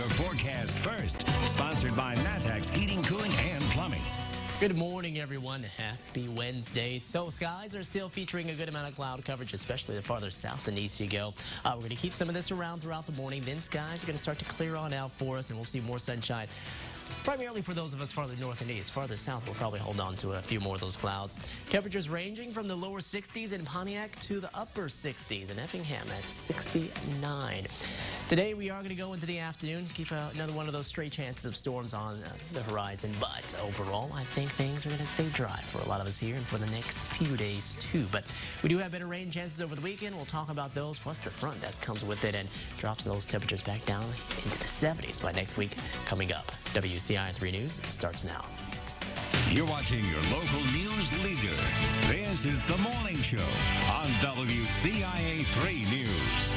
your forecast first. Sponsored by Matex Heating, Cooling, and Plumbing. Good morning, everyone. Happy Wednesday. So skies are still featuring a good amount of cloud coverage, especially the farther south and east you go. We're going to keep some of this around throughout the morning. Then skies are going to start to clear on out for us, and we'll see more sunshine. Primarily for those of us farther north and east. Farther south, we'll probably hold on to a few more of those clouds. Temperatures ranging from the lower 60s in Pontiac to the upper 60s in Effingham at 69. Today, we are going to go into the afternoon, keep another one of those stray chances of storms on the horizon. But overall, I think things are going to stay dry for a lot of us here and for the next few days, too. But we do have better rain chances over the weekend. We'll talk about those, plus the front that comes with it and drops those temperatures back down into the 70s by next week coming up. WCI 3 News starts now. You're watching your local news leader. This is The Morning Show on WCIA 3 News.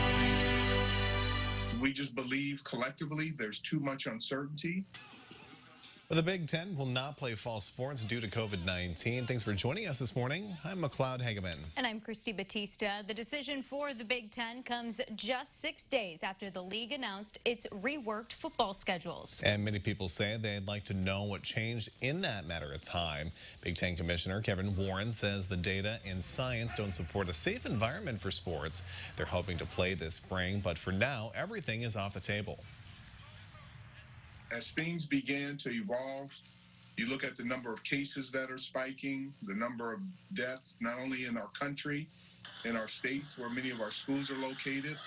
We just believe collectively there's too much uncertainty. The Big Ten will not play fall sports due to COVID-19. Thanks for joining us this morning. I'm McLeod Hageman. And I'm Christy Batista. The decision for the Big Ten comes just 6 days after the league announced its reworked football schedules. And many people say they'd like to know what changed in that matter of time. Big Ten Commissioner Kevin Warren says the data and science don't support a safe environment for sports. They're hoping to play this spring, but for now, everything is off the table. As things began to evolve, you look at the number of cases that are spiking, the number of deaths, not only in our country, in our states where many of our schools are located,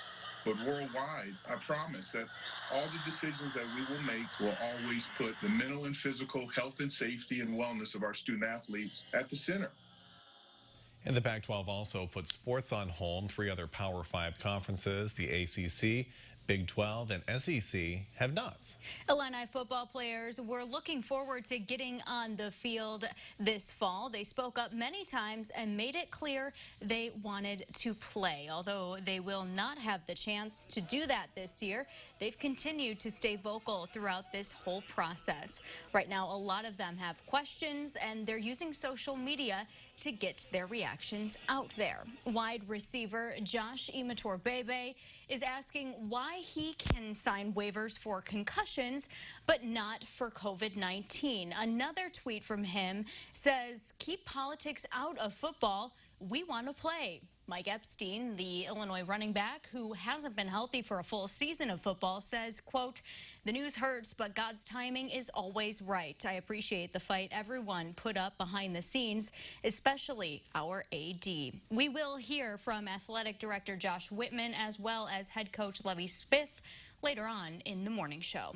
but worldwide. I promise that all the decisions that we will make will always put the mental and physical health and safety and wellness of our student athletes at the center. And the Pac-12 also put sports on hold. 3 other Power 5 conferences, the ACC, Big 12 and SEC, have not. Illini football players were looking forward to getting on the field this fall. They spoke up many times and made it clear they wanted to play. Although they will not have the chance to do that this year, they've continued to stay vocal throughout this whole process. Right now, a lot of them have questions, and they're using social media to get their reactions out there. Wide receiver Josh Imatorbhebhe is asking why he can sign waivers for concussions, but not for COVID-19. Another tweet from him says, "Keep politics out of football. We want to play." Mike Epstein, the Illinois running back who hasn't been healthy for a full season of football, says, quote, "The news hurts, but God's timing is always right. I appreciate the fight everyone put up behind the scenes, especially our AD." We will hear from athletic director Josh Whitman as well as head coach Lovie Smith later on in the morning show.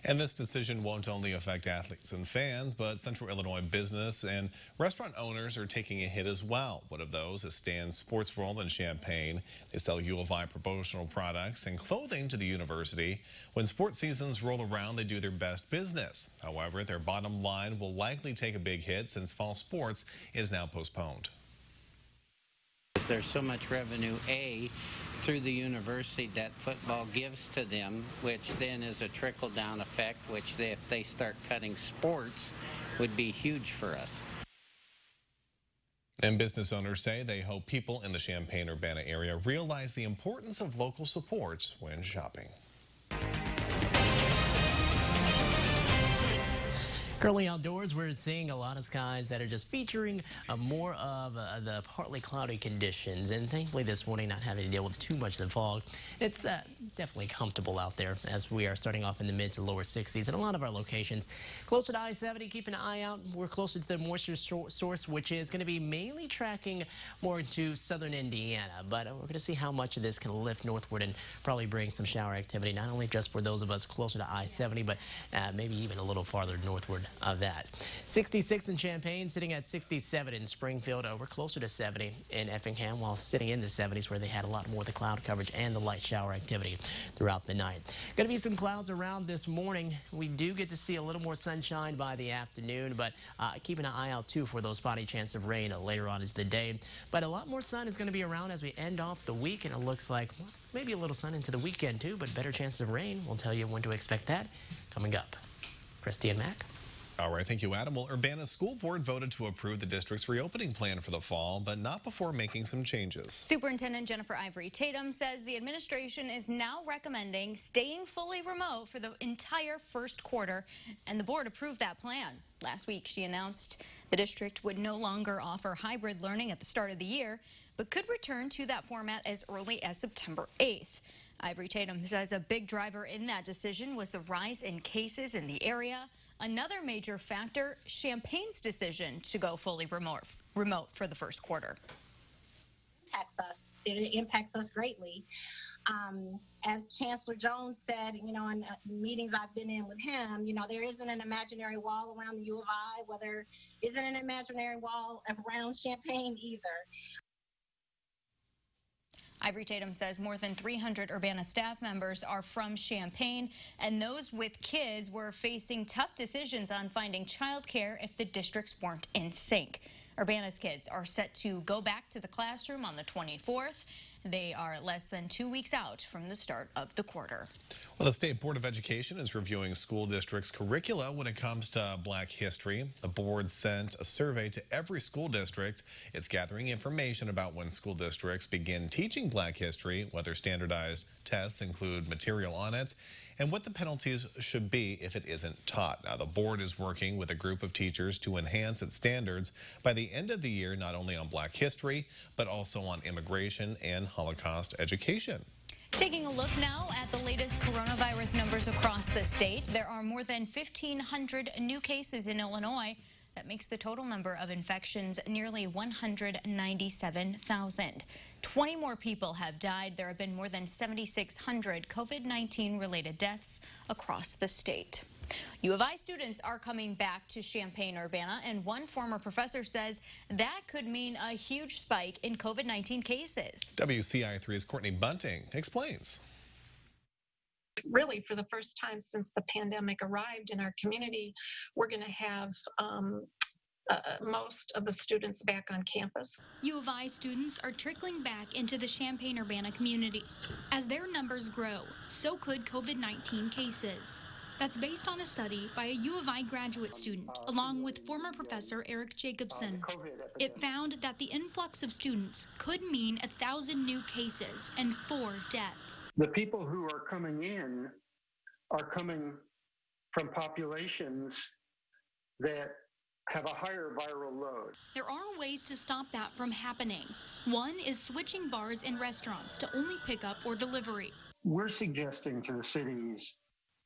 And this decision won't only affect athletes and fans, but Central Illinois business and restaurant owners are taking a hit as well. One of those is Stan's Sports World in Champaign. They sell U of I promotional products and clothing to the university. When sports seasons roll around, they do their best business. However, their bottom line will likely take a big hit since fall sports is now postponed. There's so much revenue, through the university that football gives to them, which then is a trickle-down effect, which if they start cutting sports, would be huge for us. And business owners say they hope people in the Champaign-Urbana area realize the importance of local support when shopping. Currently outdoors, we're seeing a lot of skies that are just featuring more of the partly cloudy conditions. And thankfully this morning, not having to deal with too much of the fog. It's definitely comfortable out there as we are starting off in the mid to lower 60s. And a lot of our locations closer to I-70, keep an eye out. We're closer to the moisture source, which is going to be mainly tracking more into southern Indiana. But we're going to see how much of this can lift northward and probably bring some shower activity, not only just for those of us closer to I-70, but maybe even a little farther northward of that. 66 in Champaign, sitting at 67 in Springfield. We're closer to 70 in Effingham, while sitting in the 70s where they had a lot more of the cloud coverage and the light shower activity throughout the night. Going to be some clouds around this morning. We do get to see a little more sunshine by the afternoon, but keeping an eye out too for those spotty chance of rain later on as the day. But a lot more sun is going to be around as we end off the week, and it looks like maybe a little sun into the weekend too, but better chance of rain. We'll tell you when to expect that coming up. Christy and Mac. All right, thank you, Adam. Well, Urbana's school board voted to approve the district's reopening plan for the fall, but not before making some changes. Superintendent Jennifer Ivory Tatum says the administration is now recommending staying fully remote for the entire first quarter, and the board approved that plan. Last week, she announced the district would no longer offer hybrid learning at the start of the year, but could return to that format as early as September 8th. Ivory Tatum says a big driver in that decision was the rise in cases in the area. Another major factor, Champaign's decision to go fully remote for the first quarter. It impacts us greatly. As Chancellor Jones said, in meetings I've been in with him, there isn't an imaginary wall around the U of I, there isn't an imaginary wall around Champaign either. Ivory Tatum says more than 300 Urbana staff members are from Champaign, and those with kids were facing tough decisions on finding childcare if the districts weren't in sync. Urbana's kids are set to go back to the classroom on the 24th. They are less than 2 weeks out from the start of the quarter. Well, the State Board of Education is reviewing school districts' curricula when it comes to Black history. The board sent a survey to every school district. It's gathering information about when school districts begin teaching Black history, whether standardized tests include material on it, and what the penalties should be if it isn't taught. Now, the board is working with a group of teachers to enhance its standards by the end of the year, not only on Black history, but also on immigration and Holocaust education. Taking a look now at the latest coronavirus numbers across the state. There are more than 1,500 new cases in Illinois. That makes the total number of infections nearly 197,000. 20 more people have died. There have been more than 7,600 COVID-19 related deaths across the state. U of I students are coming back to Champaign-Urbana, and one former professor says that could mean a huge spike in COVID-19 cases. WCIA3's Courtney Bunting explains. Really, for the first time since the pandemic arrived in our community, we're going to have most of the students back on campus. U of I students are trickling back into the Champaign-Urbana community. As their numbers grow, so could COVID-19 cases. That's based on a study by a U of I graduate student, along with former professor Eric Jacobson. It found that the influx of students could mean 1,000 new cases and 4 deaths. The people who are coming in are coming from populations that have a higher viral load. There are ways to stop that from happening. One is switching bars and restaurants to only pickup or delivery. We're suggesting to the cities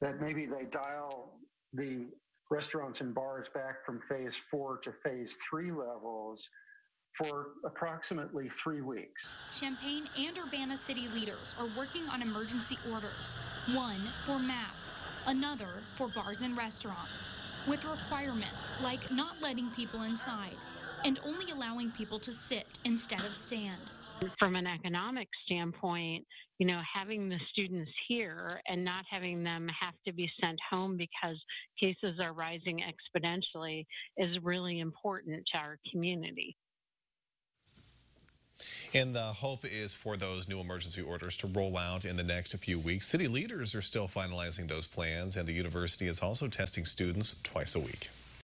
that maybe they dial the restaurants and bars back from phase 4 to phase 3 levels for approximately 3 weeks. Champaign and Urbana city leaders are working on emergency orders. One for masks, another for bars and restaurants, with requirements like not letting people inside and only allowing people to sit instead of stand. From an economic standpoint, having the students here and not having them have to be sent home because cases are rising exponentially is really important to our community. And the hope is for those new emergency orders to roll out in the next few weeks. City leaders are still finalizing those plans, and the university is also testing students twice a week.